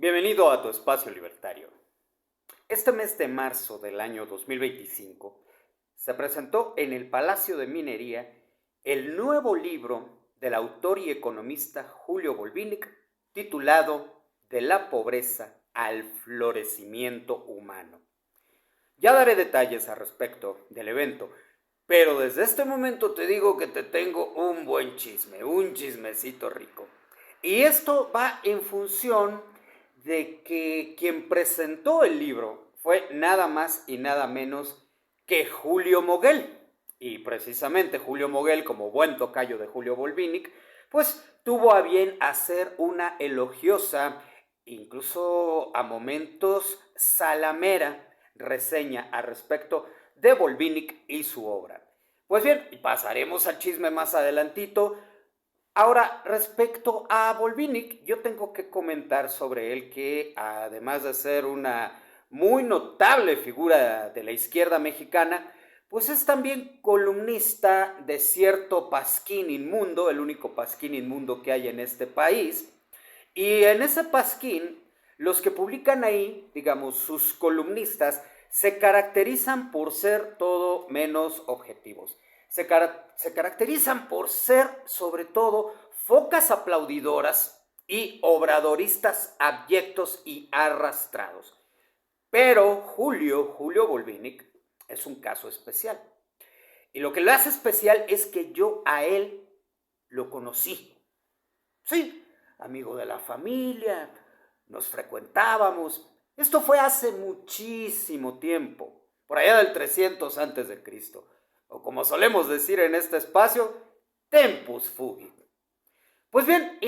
Bienvenido a tu espacio libertario. Este mes de marzo del año 2025 se presentó en el Palacio de Minería el nuevo libro del autor y economista Julio Volvínic titulado De la pobreza al florecimiento humano. Ya daré detalles al respecto del evento, pero desde este momento te digo que te tengo un buen chisme, un chismecito rico. Y esto va en función de que quien presentó el libro fue nada más y nada menos que Julio Moguel. Y precisamente Julio Moguel, como buen tocayo de Julio Volvínic, pues tuvo a bien hacer una elogiosa, incluso a momentos salamera, reseña al respecto de Volvínic y su obra. Pues bien, pasaremos al chisme más adelantito. Ahora, respecto a Volvínic, yo tengo que comentar sobre él que, además de ser una muy notable figura de la izquierda mexicana, pues es también columnista de cierto pasquín inmundo, el único pasquín inmundo que hay en este país. Y en ese pasquín, los que publican ahí, digamos, sus columnistas, se caracterizan por ser todo menos objetivos. Se caracterizan por ser, sobre todo, focas aplaudidoras y obradoristas abyectos y arrastrados. Pero Julio Volvínic, es un caso especial. Y lo que lo hace especial es que yo a él lo conocí. Sí, amigo de la familia, nos frecuentábamos. Esto fue hace muchísimo tiempo, por allá del 300 antes de Cristo, o como solemos decir en este espacio, tempus fugit. Pues bien,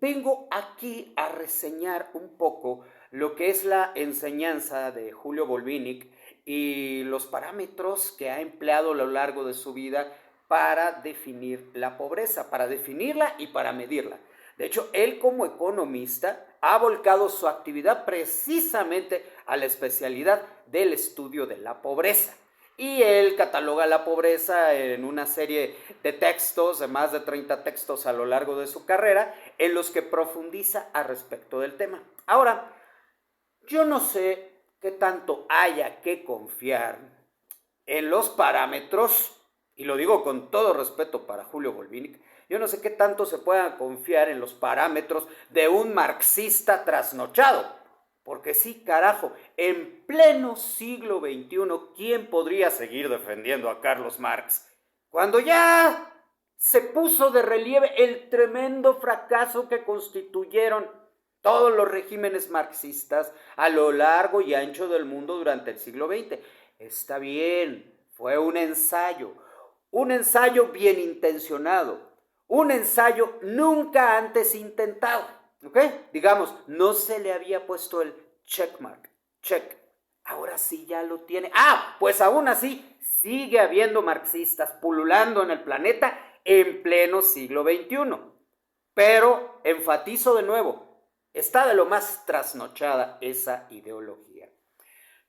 vengo aquí a reseñar un poco lo que es la enseñanza de Julio Volvínic y los parámetros que ha empleado a lo largo de su vida para definir la pobreza, para definirla y para medirla. De hecho, él como economista ha volcado su actividad precisamente a la especialidad del estudio de la pobreza. Y él cataloga la pobreza en una serie de textos, de más de 30 textos a lo largo de su carrera, en los que profundiza al respecto del tema. Ahora, yo no sé qué tanto haya que confiar en los parámetros, y lo digo con todo respeto para Julio Volvínic, yo no sé qué tanto se pueda confiar en los parámetros de un marxista trasnochado. Porque sí, carajo, en pleno siglo XXI, ¿quién podría seguir defendiendo a Carlos Marx? Cuando ya se puso de relieve el tremendo fracaso que constituyeron todos los regímenes marxistas a lo largo y ancho del mundo durante el siglo XX. Está bien, fue un ensayo bien intencionado, un ensayo nunca antes intentado, ¿ok? Digamos, no se le había puesto el checkmark, check. Ahora sí ya lo tiene. Pues aún así sigue habiendo marxistas pululando en el planeta en pleno siglo XXI. Pero enfatizo de nuevo, está de lo más trasnochada esa ideología.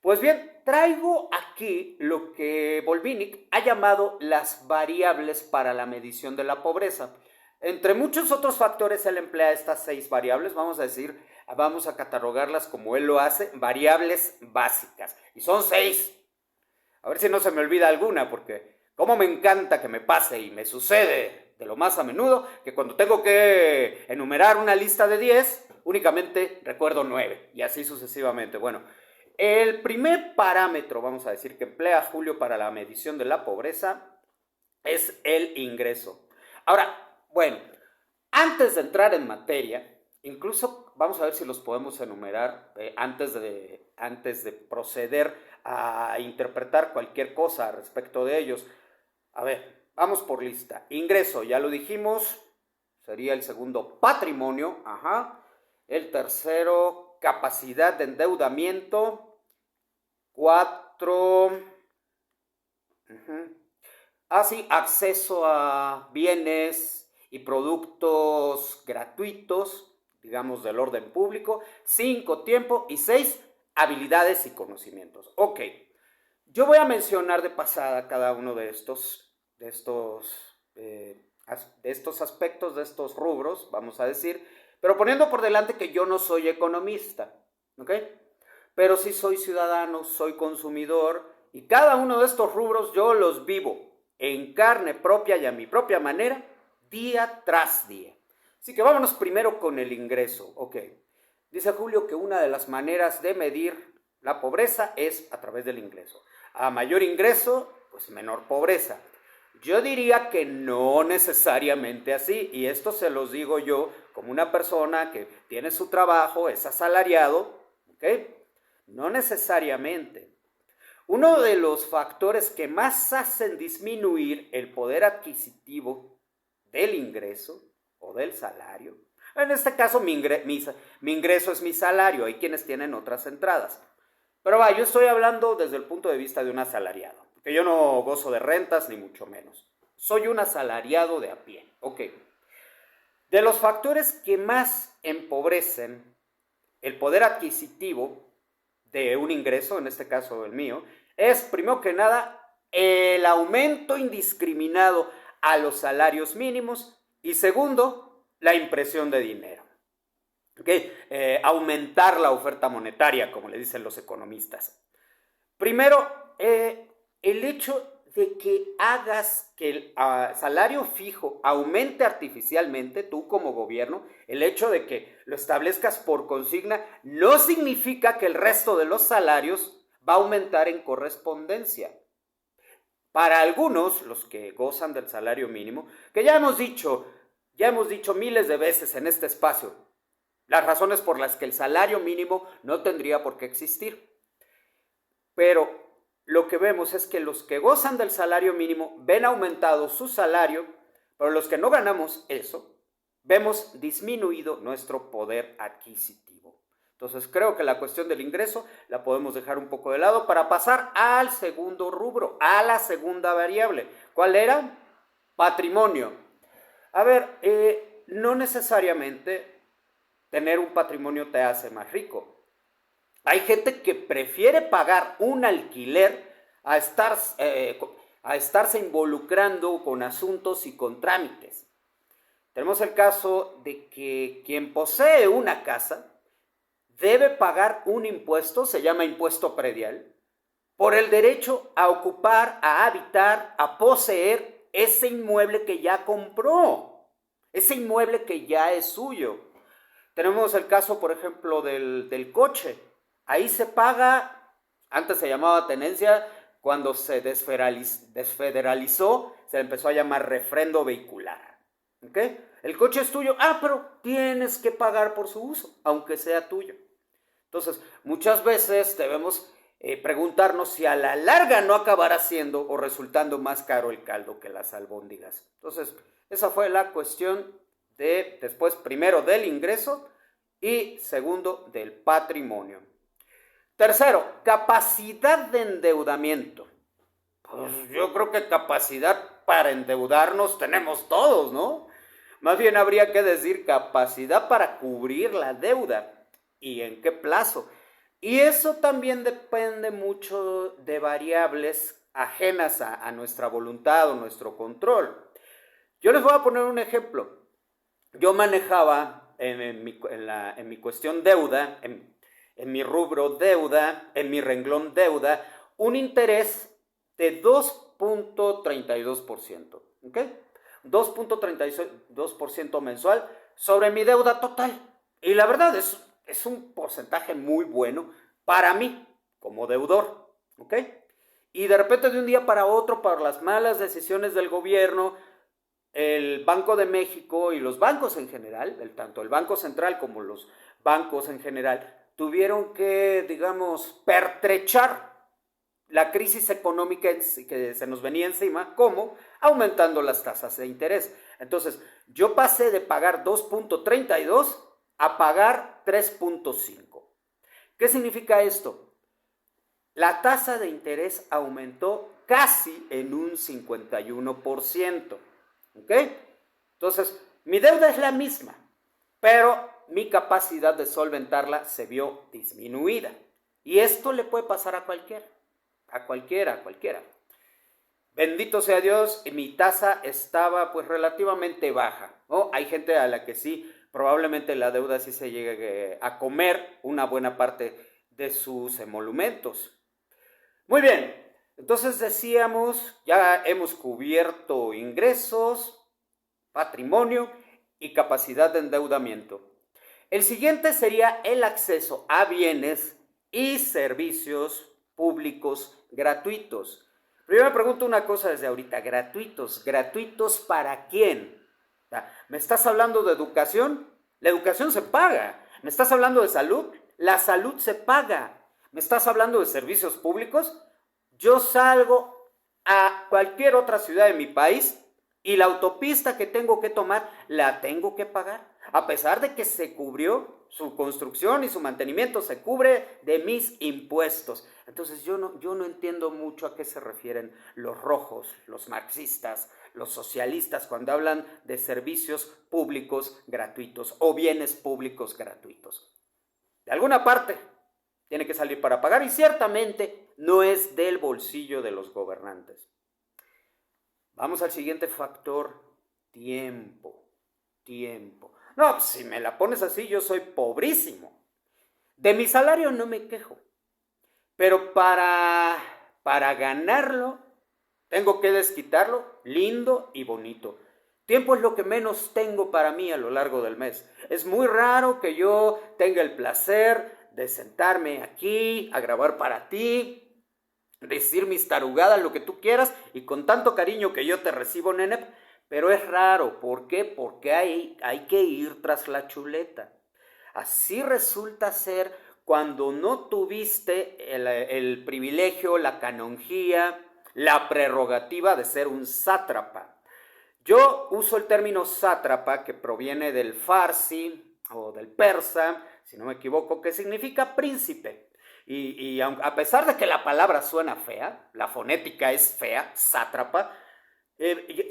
Pues bien, traigo aquí lo que Volvínic ha llamado las variables para la medición de la pobreza. Entre muchos otros factores, él emplea estas 6 variables, vamos a catalogarlas como él lo hace, variables básicas. Y son 6. A ver si no se me olvida alguna, porque como me encanta que me pase y me sucede de lo más a menudo, que cuando tengo que enumerar una lista de 10, únicamente recuerdo 9, y así sucesivamente. Bueno, el primer parámetro, vamos a decir, que emplea Julio para la medición de la pobreza es el ingreso. Ahora, bueno, antes de entrar en materia, incluso vamos a ver si los podemos enumerar antes de proceder a interpretar cualquier cosa respecto de ellos. A ver, vamos por lista. Ingreso, ya lo dijimos, sería el segundo patrimonio, ajá. El tercero, capacidad de endeudamiento. 4, sí, acceso a bienes y productos gratuitos, digamos del orden público. 5, tiempo. Y 6, habilidades y conocimientos. Ok, yo voy a mencionar de pasada cada uno de estos aspectos, de estos rubros, vamos a decir, Pero poniendo por delante que yo no soy economista, ¿ok? Pero sí soy ciudadano, soy consumidor y cada uno de estos rubros yo los vivo en carne propia y a mi propia manera, día tras día. Así que vámonos primero con el ingreso, ¿ok? Dice Julio que una de las maneras de medir la pobreza es a través del ingreso. A mayor ingreso, pues menor pobreza. Yo diría que no necesariamente así, y esto se los digo yo como una persona que tiene su trabajo, es asalariado, ¿ok? No necesariamente. Uno de los factores que más hacen disminuir el poder adquisitivo del ingreso o del salario, en este caso mi ingreso es mi salario, hay quienes tienen otras entradas, pero yo estoy hablando desde el punto de vista de un asalariado, porque yo no gozo de rentas ni mucho menos, soy un asalariado de a pie, ok. De los factores que más empobrecen el poder adquisitivo de un ingreso, en este caso el mío, es primero que nada el aumento indiscriminado a los salarios mínimos y segundo, la impresión de dinero. ¿Okay? Aumentar la oferta monetaria, como le dicen los economistas. Primero, el hecho de que hagas que el salario fijo aumente artificialmente, tú como gobierno, el hecho de que lo establezcas por consigna, no significa que el resto de los salarios va a aumentar en correspondencia. Para algunos, los que gozan del salario mínimo, que ya hemos dicho miles de veces en este espacio, las razones por las que el salario mínimo no tendría por qué existir. Pero lo que vemos es que los que gozan del salario mínimo ven aumentado su salario, pero los que no ganamos eso, vemos disminuido nuestro poder adquisitivo. Entonces creo que la cuestión del ingreso la podemos dejar un poco de lado para pasar al segundo rubro, a la segunda variable. ¿Cuál era? Patrimonio. A ver, no necesariamente tener un patrimonio te hace más rico. Hay gente que prefiere pagar un alquiler a estarse involucrando con asuntos y con trámites. Tenemos el caso de que quien posee una casa debe pagar un impuesto, se llama impuesto predial, por el derecho a ocupar, a habitar, a poseer ese inmueble que ya compró, ese inmueble que ya es suyo. Tenemos el caso, por ejemplo, del coche. Ahí se paga, antes se llamaba tenencia, cuando se desfederalizó, se empezó a llamar refrendo vehicular. ¿Okay? El coche es tuyo, pero tienes que pagar por su uso, aunque sea tuyo. Entonces, muchas veces debemos preguntarnos si a la larga no acabará siendo o resultando más caro el caldo que las albóndigas. Entonces, esa fue la cuestión después, primero, del ingreso y segundo, del patrimonio. Tercero, capacidad de endeudamiento. Pues yo creo que capacidad para endeudarnos tenemos todos, ¿no? Más bien habría que decir capacidad para cubrir la deuda y en qué plazo. Y eso también depende mucho de variables ajenas a nuestra voluntad o nuestro control. Yo les voy a poner un ejemplo. Yo manejaba en mi cuestión deuda, en mi rubro deuda, en mi renglón deuda, un interés de 2.32%, ¿ok? 2.32% mensual sobre mi deuda total. Y la verdad es un porcentaje muy bueno para mí como deudor, ¿ok? Y de repente de un día para otro, por las malas decisiones del gobierno, el Banco de México y los bancos en general, tanto el Banco Central como los bancos en general, tuvieron que, digamos, pertrechar la crisis económica que se nos venía encima, ¿cómo? Aumentando las tasas de interés. Entonces, yo pasé de pagar 2.32 a pagar 3.5. ¿Qué significa esto? La tasa de interés aumentó casi en un 51%. ¿Ok? Entonces, mi deuda es la misma, pero mi capacidad de solventarla se vio disminuida. Y esto le puede pasar a cualquiera. A cualquiera. Bendito sea Dios, mi tasa estaba pues relativamente baja, ¿no? Hay gente a la que sí probablemente la deuda sí se llegue a comer una buena parte de sus emolumentos. Muy bien, entonces decíamos, ya hemos cubierto ingresos, patrimonio y capacidad de endeudamiento. El siguiente sería el acceso a bienes y servicios públicos gratuitos. Pero yo me pregunto una cosa desde ahorita, gratuitos, ¿gratuitos para quién? ¿Me estás hablando de educación? La educación se paga. ¿Me estás hablando de salud? La salud se paga. ¿Me estás hablando de servicios públicos? Yo salgo a cualquier otra ciudad de mi país y la autopista que tengo que tomar la tengo que pagar. A pesar de que se cubrió su construcción y su mantenimiento, se cubre de mis impuestos. Entonces yo no entiendo mucho a qué se refieren los rojos, los marxistas, los socialistas cuando hablan de servicios públicos gratuitos o bienes públicos gratuitos. De alguna parte tiene que salir para pagar y ciertamente no es del bolsillo de los gobernantes. Vamos al siguiente factor, tiempo. No, pues si me la pones así, yo soy pobrísimo. De mi salario no me quejo, pero para ganarlo, tengo que desquitarlo lindo y bonito. Tiempo es lo que menos tengo para mí a lo largo del mes. Es muy raro que yo tenga el placer de sentarme aquí a grabar para ti, decir mis tarugadas, lo que tú quieras, y con tanto cariño que yo te recibo, nene, pero es raro. ¿Por qué? Porque hay que ir tras la chuleta. Así resulta ser cuando no tuviste el privilegio, la canonjía, la prerrogativa de ser un sátrapa. Yo uso el término sátrapa, que proviene del farsi o del persa, si no me equivoco, que significa príncipe. Y a pesar de que la palabra suena fea, la fonética es fea, sátrapa,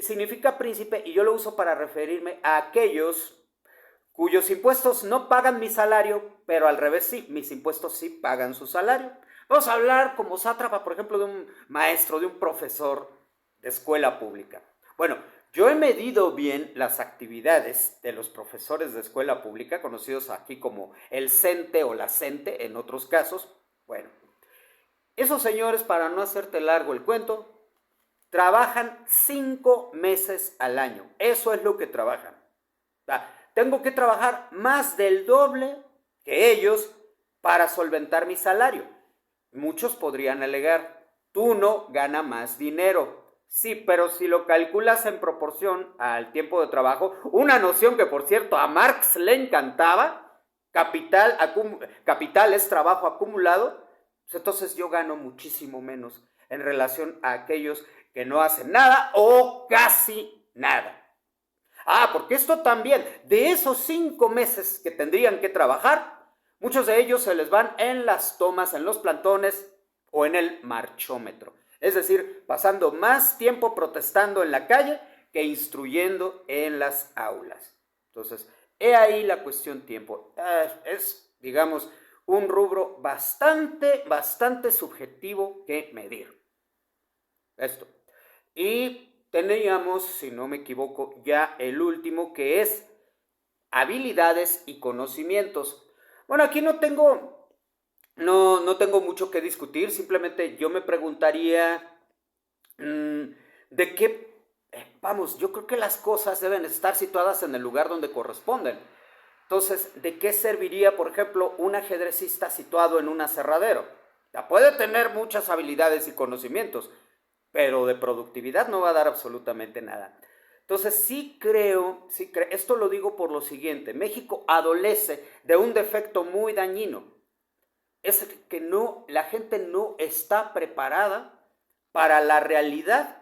significa príncipe, y yo lo uso para referirme a aquellos cuyos impuestos no pagan mi salario, pero al revés sí, mis impuestos sí pagan su salario. Vamos a hablar como sátrapa, por ejemplo, de un maestro, de un profesor de escuela pública. Bueno, yo he medido bien las actividades de los profesores de escuela pública, conocidos aquí como el CENTE o la CENTE en otros casos. Bueno, esos señores, para no hacerte largo el cuento, trabajan 5 meses al año. Eso es lo que trabajan. Tengo que trabajar más del doble que ellos para solventar mi salario. Muchos podrían alegar, tú no gana más dinero. Sí, pero si lo calculas en proporción al tiempo de trabajo, una noción que, por cierto, a Marx le encantaba, capital es trabajo acumulado, pues entonces yo gano muchísimo menos en relación a aquellos que no hacen nada o casi nada. Porque esto también, de esos 5 meses que tendrían que trabajar, muchos de ellos se les van en las tomas, en los plantones o en el marchómetro. Es decir, pasando más tiempo protestando en la calle que instruyendo en las aulas. Entonces, he ahí la cuestión tiempo. Es, digamos, un rubro bastante subjetivo que medir. Esto. Y teníamos, si no me equivoco, ya el último, que es habilidades y conocimientos. Bueno, aquí no tengo mucho que discutir, simplemente yo me preguntaría de qué, yo creo que las cosas deben estar situadas en el lugar donde corresponden. Entonces, ¿de qué serviría, por ejemplo, un ajedrecista situado en un aserradero? Puede tener muchas habilidades y conocimientos, pero de productividad no va a dar absolutamente nada. Entonces sí creo, esto lo digo por lo siguiente: México adolece de un defecto muy dañino, es que la gente no está preparada para la realidad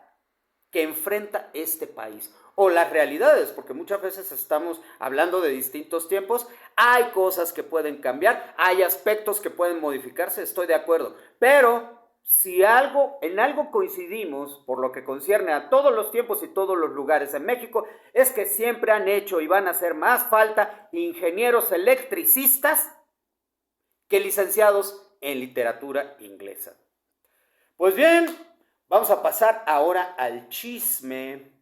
que enfrenta este país, o las realidades, porque muchas veces estamos hablando de distintos tiempos. Hay cosas que pueden cambiar, hay aspectos que pueden modificarse, estoy de acuerdo, pero si en algo coincidimos por lo que concierne a todos los tiempos y todos los lugares en México, es que siempre han hecho y van a hacer más falta ingenieros electricistas que licenciados en literatura inglesa. Pues bien, vamos a pasar ahora al chisme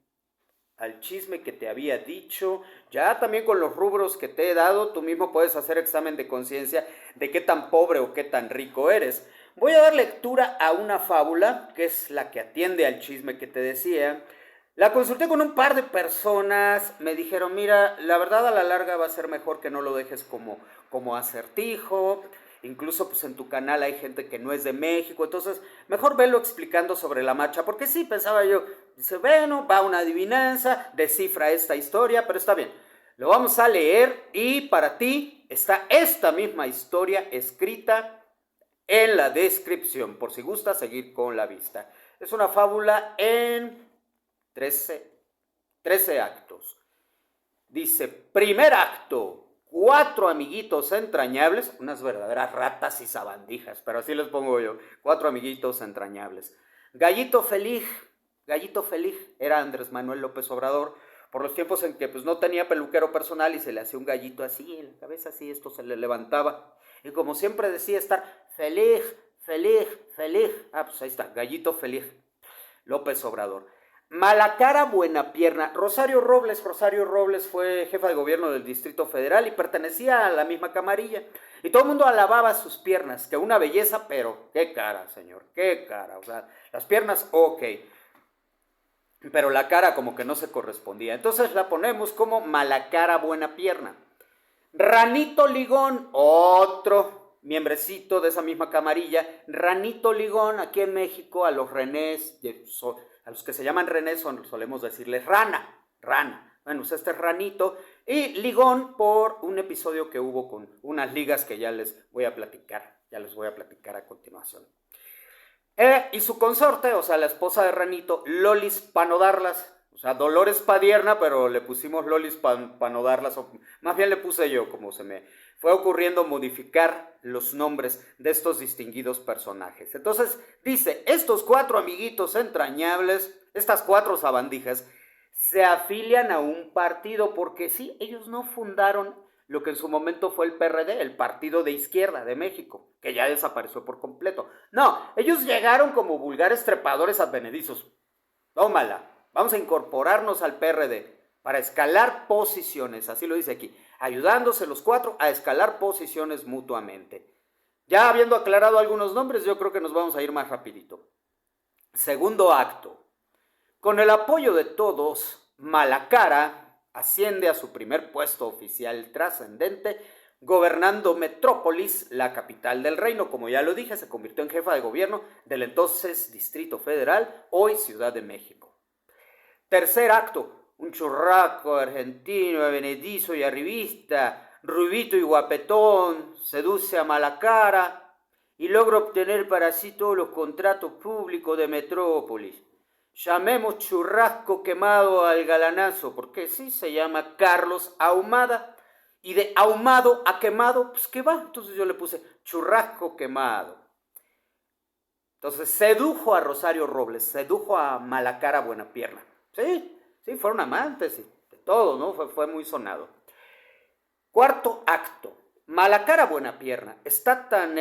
que te había dicho. Ya también con los rubros que te he dado, tú mismo puedes hacer examen de conciencia de qué tan pobre o qué tan rico eres. Voy a dar lectura a una fábula, que es la que atiende al chisme que te decía. La consulté con un par de personas, me dijeron, mira, la verdad a la larga va a ser mejor que no lo dejes como acertijo, incluso pues en tu canal hay gente que no es de México, entonces mejor velo explicando sobre la marcha, porque sí, pensaba yo, dice, bueno, va una adivinanza, descifra esta historia, pero está bien, lo vamos a leer y para ti está esta misma historia escrita en la descripción, por si gusta seguir con la vista. Es una fábula en 13 actos. Dice, primer acto, 4 amiguitos entrañables, unas verdaderas ratas y sabandijas, pero así les pongo yo, 4 amiguitos entrañables. Gallito feliz era Andrés Manuel López Obrador, por los tiempos en que pues no tenía peluquero personal y se le hacía un gallito así en la cabeza, así esto se le levantaba. Y como siempre decía estar feliz, pues ahí está, Gallito feliz, López Obrador. Mala cara, buena pierna. Rosario Robles fue jefa de gobierno del Distrito Federal y pertenecía a la misma camarilla. Y todo el mundo alababa sus piernas, que una belleza, pero qué cara, señor, qué cara. O sea, las piernas, ok, pero la cara como que no se correspondía. Entonces la ponemos como mala cara, buena pierna. Ranito Ligón, otro miembrecito de esa misma camarilla. Ranito Ligón, aquí en México, a los Renés, a los que se llaman Renés solemos decirles rana. Bueno, pues este es Ranito. Y Ligón por un episodio que hubo con unas ligas que ya les voy a platicar a continuación. Y su consorte, o sea, la esposa de Ranito, Lolis Panodarlas, o sea, Dolores Padierna, pero le pusimos Lolis Panodarlas, o más bien le puse yo, como se me fue ocurriendo modificar los nombres de estos distinguidos personajes. Entonces, dice, estos 4 amiguitos entrañables, estas 4 sabandijas, se afilian a un partido, porque sí, ellos no fundaron lo que en su momento fue el PRD, el Partido de Izquierda de México, que ya desapareció por completo. No, ellos llegaron como vulgares trepadores advenedizos. Tómala, vamos a incorporarnos al PRD para escalar posiciones, así lo dice aquí, ayudándose los 4 a escalar posiciones mutuamente. Ya habiendo aclarado algunos nombres, yo creo que nos vamos a ir más rapidito. Segundo acto. Con el apoyo de todos, Malacara asciende a su primer puesto oficial trascendente, gobernando Metrópolis, la capital del reino. Como ya lo dije, se convirtió en jefa de gobierno del entonces Distrito Federal, hoy Ciudad de México. Tercer acto, un churraco argentino, avenedizo y arribista, rubito y guapetón, seduce a Malacara y logra obtener para sí todos los contratos públicos de Metrópolis. Llamemos churrasco quemado al galanazo, porque sí se llama Carlos Ahumada. Y de ahumado a quemado, pues ¿qué va? Entonces yo le puse churrasco quemado. Entonces sedujo a Rosario Robles, sedujo a Malacara Buenapierna. Sí, fueron amantes y de todo, ¿no? Fue muy sonado. Cuarto acto. Malacara Buenapierna está tan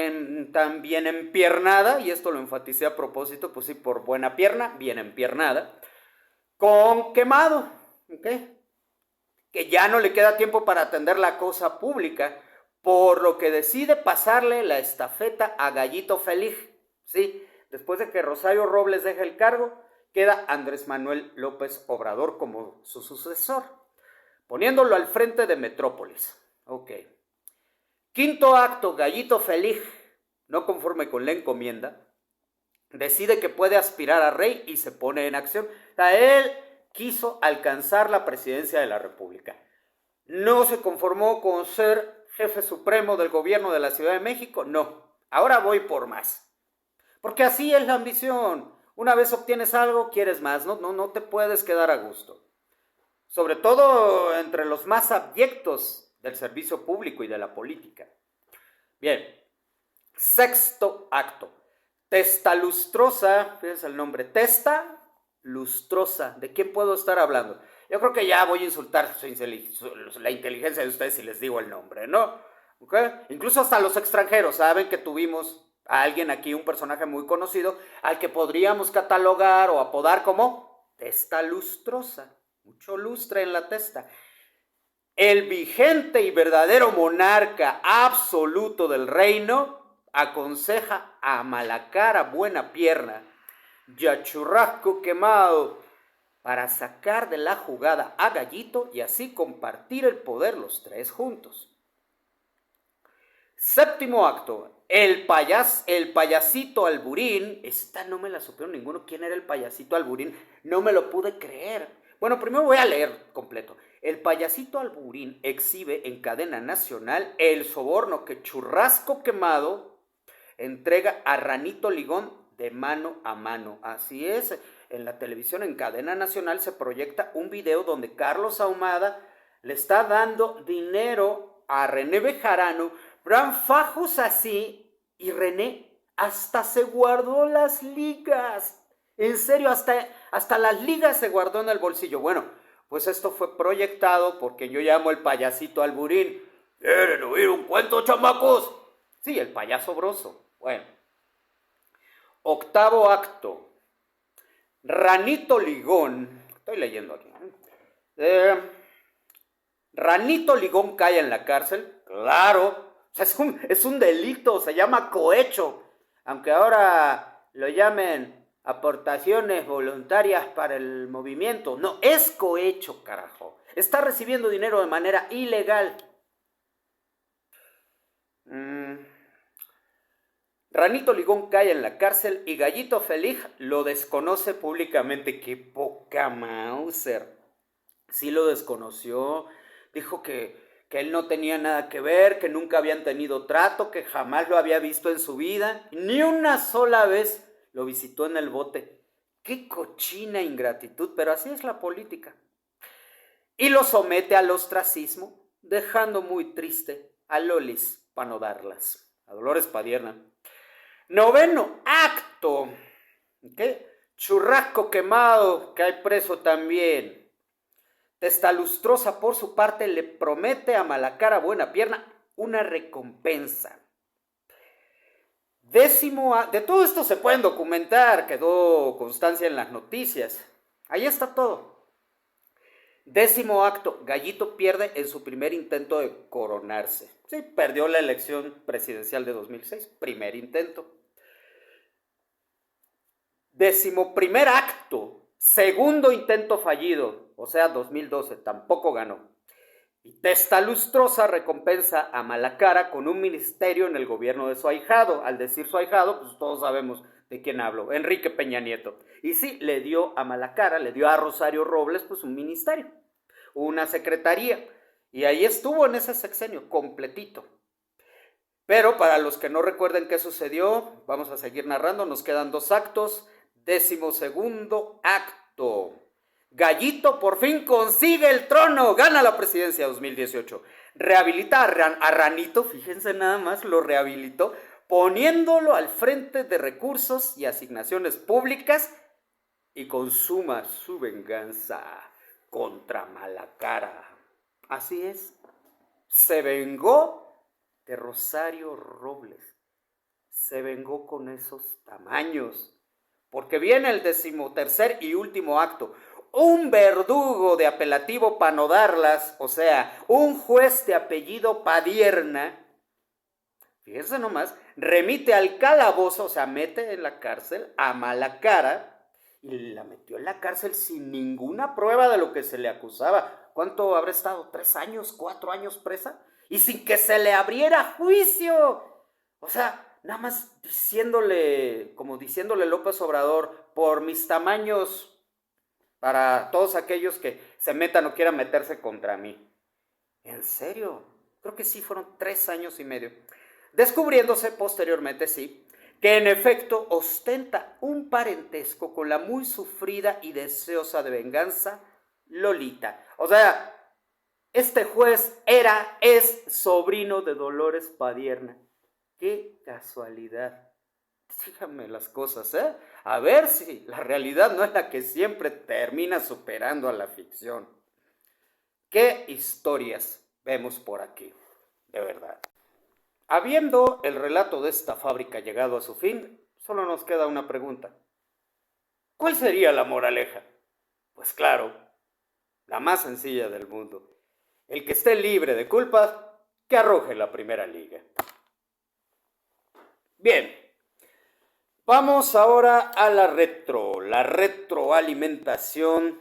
bien empiernada, y esto lo enfaticé a propósito, pues sí, por buena pierna, bien empiernada, con quemado, ¿ok? Que ya no le queda tiempo para atender la cosa pública, por lo que decide pasarle la estafeta a Gallito Feliz, ¿sí? Después de que Rosario Robles deje el cargo, queda Andrés Manuel López Obrador como su sucesor, poniéndolo al frente de Metrópolis, ok. Quinto acto, Gallito Feliz, no conforme con la encomienda, decide que puede aspirar a rey y se pone en acción. O sea, él quiso alcanzar la presidencia de la República. No se conformó con ser jefe supremo del gobierno de la Ciudad de México, no. Ahora voy por más. Porque así es la ambición. Una vez obtienes algo, quieres más, no te puedes quedar a gusto. Sobre todo entre los más abyectos del servicio público y de la política. Bien, sexto acto. Testa lustrosa, fíjense el nombre, testa lustrosa. ¿De quién puedo estar hablando? Yo creo que ya voy a insultar la inteligencia de ustedes si les digo el nombre, ¿no? ¿Okay? Incluso hasta los extranjeros saben que tuvimos a alguien aquí, un personaje muy conocido, al que podríamos catalogar o apodar como testa lustrosa. Mucho lustre en la testa. el vigente y verdadero monarca absoluto del reino aconseja a Malacara Buenapierna y a Churrasco Quemado para sacar de la jugada a Gallito y así compartir el poder los tres juntos. Séptimo acto, el payasito Alburín. Esta no me la supieron ninguno. ¿Quién era el payasito Alburín? No me lo pude creer. Bueno, primero voy a leer completo. El payasito Alburín exhibe en cadena nacional el soborno que Churrasco Quemado entrega a Ranito Ligón de mano a mano. Así es, en la televisión en cadena nacional se proyecta un video donde Carlos Ahumada le está dando dinero a René Bejarano, Bran fajos así, y René hasta se guardó las ligas. En serio, hasta las ligas se guardó en el bolsillo. Bueno, pues esto fue proyectado porque yo llamo el payasito Alburín. ¿Quieren oír un cuento, chamacos? Sí, el payaso broso. Bueno. Octavo acto. Ranito Ligón. Estoy leyendo aquí. Ranito Ligón cae en la cárcel. Claro. Es un delito. Se llama cohecho. Aunque ahora lo llamen aportaciones voluntarias para el movimiento. No, es cohecho, carajo. Está recibiendo dinero de manera ilegal. Ranito Ligón cae en la cárcel y Gallito Feliz lo desconoce públicamente. ¡Qué poca Mauser! Sí lo desconoció. Dijo que él no tenía nada que ver, que nunca habían tenido trato, que jamás lo había visto en su vida. Ni una sola vez lo visitó en el bote. ¡Qué cochina ingratitud! Pero así es la política. Y lo somete al ostracismo, dejando muy triste a Lolis Panodarlas, a Dolores Padierna. Noveno acto. ¿Okay? Churrasco Quemado, cae preso también. Testalustrosa, por su parte, le promete a Malacara Buenapierna una recompensa. Décimo acto. De todo esto se pueden documentar, quedó constancia en las noticias. Ahí está todo. Décimo acto, Gallito pierde en su primer intento de coronarse. Sí, perdió la elección presidencial de 2006, primer intento. Décimo primer acto, segundo intento fallido, o sea, 2012, tampoco ganó. Y Testalustrosa recompensa a Malacara con un ministerio en el gobierno de su ahijado. Al decir su ahijado, pues todos sabemos de quién hablo, Enrique Peña Nieto. Y sí, le dio a Malacara, le dio a Rosario Robles, pues un ministerio, una secretaría. Y ahí estuvo en ese sexenio, completito. Pero para los que no recuerden qué sucedió, vamos a seguir narrando, nos quedan dos actos. 12º acto. Gallito por fin consigue el trono, gana la presidencia 2018. Rehabilita a Ranito, fíjense nada más, lo rehabilitó, poniéndolo al frente de recursos y asignaciones públicas y consuma su venganza contra Malacara. Así es, se vengó de Rosario Robles, se vengó con esos tamaños. Porque viene el 13º y último acto. Un verdugo de apelativo Panodarlas, o sea, un juez de apellido Padierna, fíjense nomás, remite al calabozo, o sea, mete en la cárcel a Malacara y la metió en la cárcel sin ninguna prueba de lo que se le acusaba. ¿Cuánto habrá estado? ¿3 años? ¿4 años presa? Y sin que se le abriera juicio. O sea, nada más diciéndole López Obrador, por mis tamaños, para todos aquellos que se metan o quieran meterse contra mí. ¿En serio? Creo que sí, fueron 3 años y medio. Descubriéndose posteriormente, sí, que en efecto ostenta un parentesco con la muy sufrida y deseosa de venganza Lolita. O sea, este juez es sobrino de Dolores Padierna. ¡Qué casualidad! Díganme las cosas, ¿eh? A ver si la realidad no es la que siempre termina superando a la ficción. ¿Qué historias vemos por aquí? De verdad. Habiendo el relato de esta fábrica llegado a su fin, solo nos queda una pregunta. ¿Cuál sería la moraleja? Pues claro, la más sencilla del mundo. El que esté libre de culpas, que arroje la primera liga. Bien, vamos ahora a la retroalimentación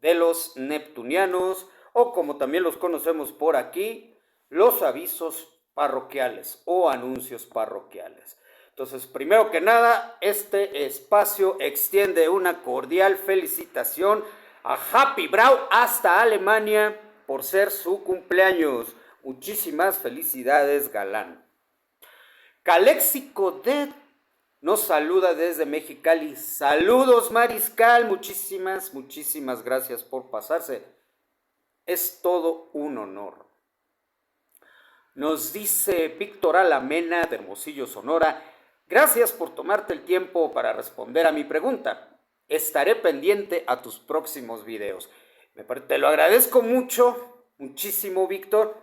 de los neptunianos, o como también los conocemos por aquí, los avisos parroquiales o anuncios parroquiales. Entonces, primero que nada, este espacio extiende una cordial felicitación a Happy Brau hasta Alemania por ser su cumpleaños. Muchísimas felicidades, galán. Calexico Dead nos saluda desde Mexicali. Saludos, Mariscal. Muchísimas gracias por pasarse. Es todo un honor. Nos dice Víctor Alamena de Hermosillo, Sonora. Gracias por tomarte el tiempo para responder a mi pregunta. Estaré pendiente a tus próximos videos. Te lo agradezco muchísimo, Víctor.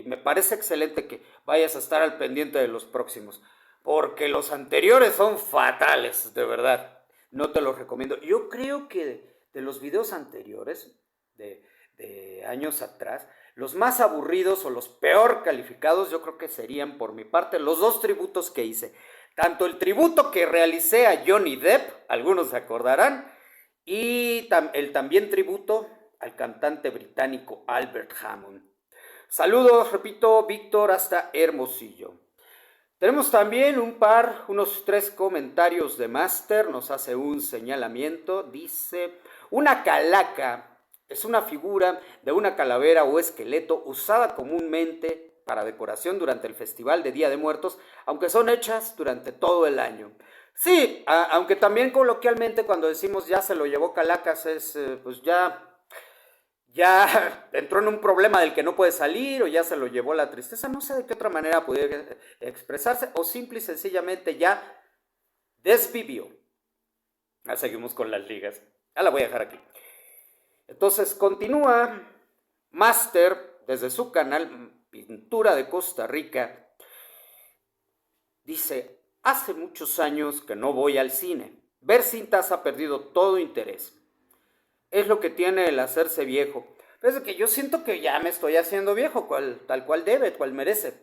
Me parece excelente que vayas a estar al pendiente de los próximos, porque los anteriores son fatales, de verdad. No te los recomiendo. Yo creo que de los videos anteriores, de años atrás, los más aburridos o los peor calificados, yo creo que serían por mi parte los dos tributos que hice. Tanto el tributo que realicé a Johnny Depp, algunos se acordarán, y el también tributo al cantante británico Albert Hammond. Saludos, repito, Víctor, hasta Hermosillo. Tenemos también unos 3 comentarios de Master. Nos hace un señalamiento. Dice, una calaca es una figura de una calavera o esqueleto usada comúnmente para decoración durante el Festival de Día de Muertos, aunque son hechas durante todo el año. Sí, aunque también coloquialmente cuando decimos ya se lo llevó Calacas es pues ya entró en un problema del que no puede salir, o ya se lo llevó la tristeza, no sé de qué otra manera pudiera expresarse, o simple y sencillamente ya desvivió. Seguimos con las ligas. Ya la voy a dejar aquí. Entonces continúa Master desde su canal Pintura de Costa Rica. Dice, hace muchos años que no voy al cine. Ver cintas ha perdido todo interés. Es lo que tiene el hacerse viejo. Pero es que yo siento que ya me estoy haciendo viejo, tal cual debe, cual merece.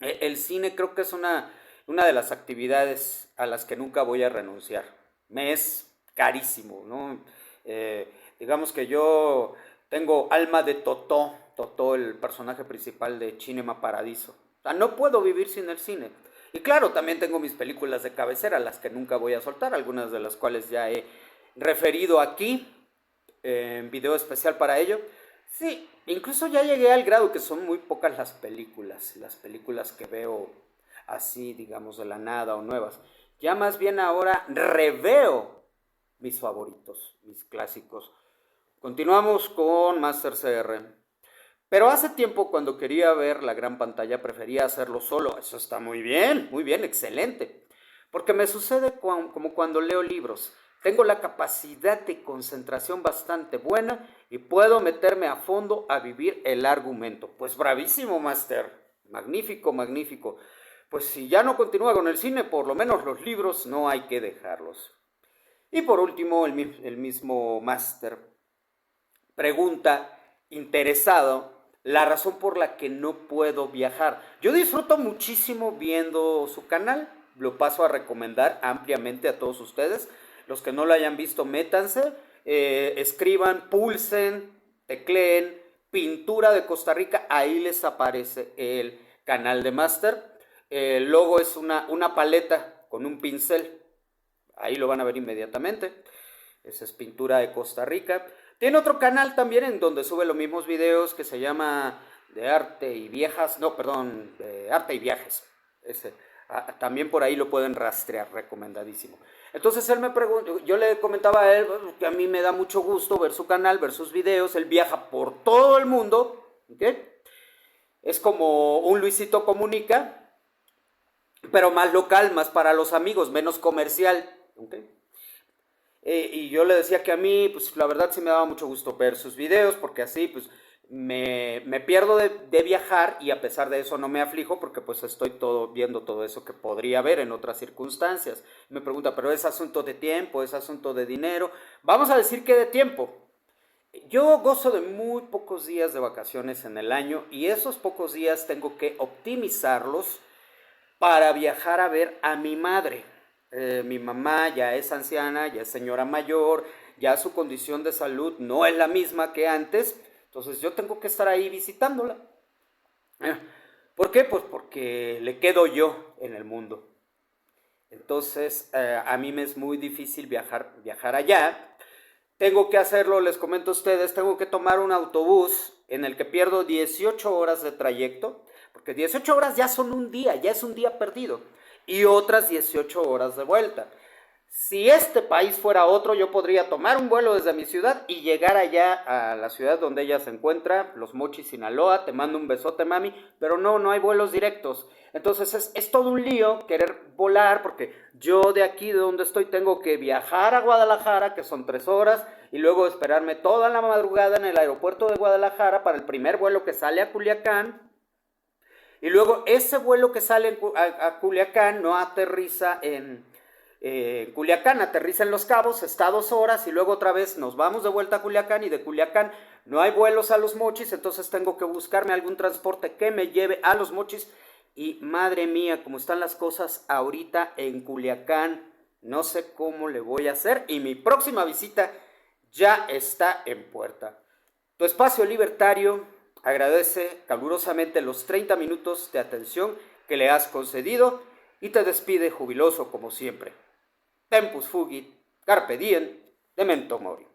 El cine creo que es una de las actividades a las que nunca voy a renunciar. Me es carísimo, ¿no? Digamos que yo tengo alma de Totó, el personaje principal de Cinema Paradiso. O sea, no puedo vivir sin el cine. Y claro, también tengo mis películas de cabecera, las que nunca voy a soltar, algunas de las cuales ya he referido aquí, en video especial para ello. Sí, incluso ya llegué al grado que son muy pocas las películas que veo así, digamos, de la nada o nuevas. Ya más bien ahora reveo mis favoritos, mis clásicos. Continuamos con Master CR. Pero hace tiempo, cuando quería ver la gran pantalla, prefería hacerlo solo. Eso está muy bien, excelente. Porque me sucede como cuando leo libros. Tengo la capacidad de concentración bastante buena y puedo meterme a fondo a vivir el argumento. Pues bravísimo, Master. Magnífico. Pues si ya no continúa con el cine, por lo menos los libros no hay que dejarlos. Y por último, el mismo Master pregunta, interesado, la razón por la que no puedo viajar. Yo disfruto muchísimo viendo su canal. Lo paso a recomendar ampliamente a todos ustedes. Los que no lo hayan visto, métanse, escriban, pulsen, tecleen, Pintura de Costa Rica, ahí les aparece el canal de Master. El logo es una paleta con un pincel, ahí lo van a ver inmediatamente. Esa es Pintura de Costa Rica. Tiene otro canal también en donde sube los mismos videos que se llama de Arte y Viajes. También por ahí lo pueden rastrear, recomendadísimo. Entonces él me preguntó, yo le comentaba a él que a mí me da mucho gusto ver su canal, ver sus videos. Él viaja por todo el mundo, ¿okay? Es como un Luisito Comunica, pero más local, más para los amigos, menos comercial, ¿okay? Y yo le decía que a mí, pues la verdad sí me daba mucho gusto ver sus videos, porque así pues me pierdo de viajar, y a pesar de eso no me aflijo, porque pues estoy viendo todo eso que podría ver en otras circunstancias. Me pregunta, pero ¿es asunto de tiempo? ¿Es asunto de dinero? Vamos a decir que de tiempo. Yo gozo de muy pocos días de vacaciones en el año y esos pocos días tengo que optimizarlos para viajar a ver a mi madre. Mi mamá ya es anciana, ya es señora mayor, ya su condición de salud no es la misma que antes, entonces yo tengo que estar ahí visitándola. Eh, ¿Por qué? Pues porque le quedo yo en el mundo. Entonces, a mí me es muy difícil viajar allá. Tengo que hacerlo, les comento a ustedes, tengo que tomar un autobús en el que pierdo 18 horas de trayecto, porque 18 horas ya son un día, ya es un día perdido, y otras 18 horas de vuelta. Si este país fuera otro, yo podría tomar un vuelo desde mi ciudad y llegar allá a la ciudad donde ella se encuentra, Los Mochis, Sinaloa, te mando un besote, mami, pero no, no hay vuelos directos. Entonces es todo un lío querer volar, porque yo de aquí, de donde estoy, tengo que viajar a Guadalajara, que son 3 horas, y luego esperarme toda la madrugada en el aeropuerto de Guadalajara para el primer vuelo que sale a Culiacán, y luego ese vuelo que sale a Culiacán no aterriza en Culiacán, aterriza en Los Cabos, está 2 horas y luego otra vez nos vamos de vuelta a Culiacán y de Culiacán no hay vuelos a Los Mochis, entonces tengo que buscarme algún transporte que me lleve a Los Mochis y madre mía, como están las cosas ahorita en Culiacán, no sé cómo le voy a hacer y mi próxima visita ya está en puerta. Tu espacio libertario agradece calurosamente los 30 minutos de atención que le has concedido y te despide jubiloso como siempre. Tempus fugit, carpe diem, memento mori.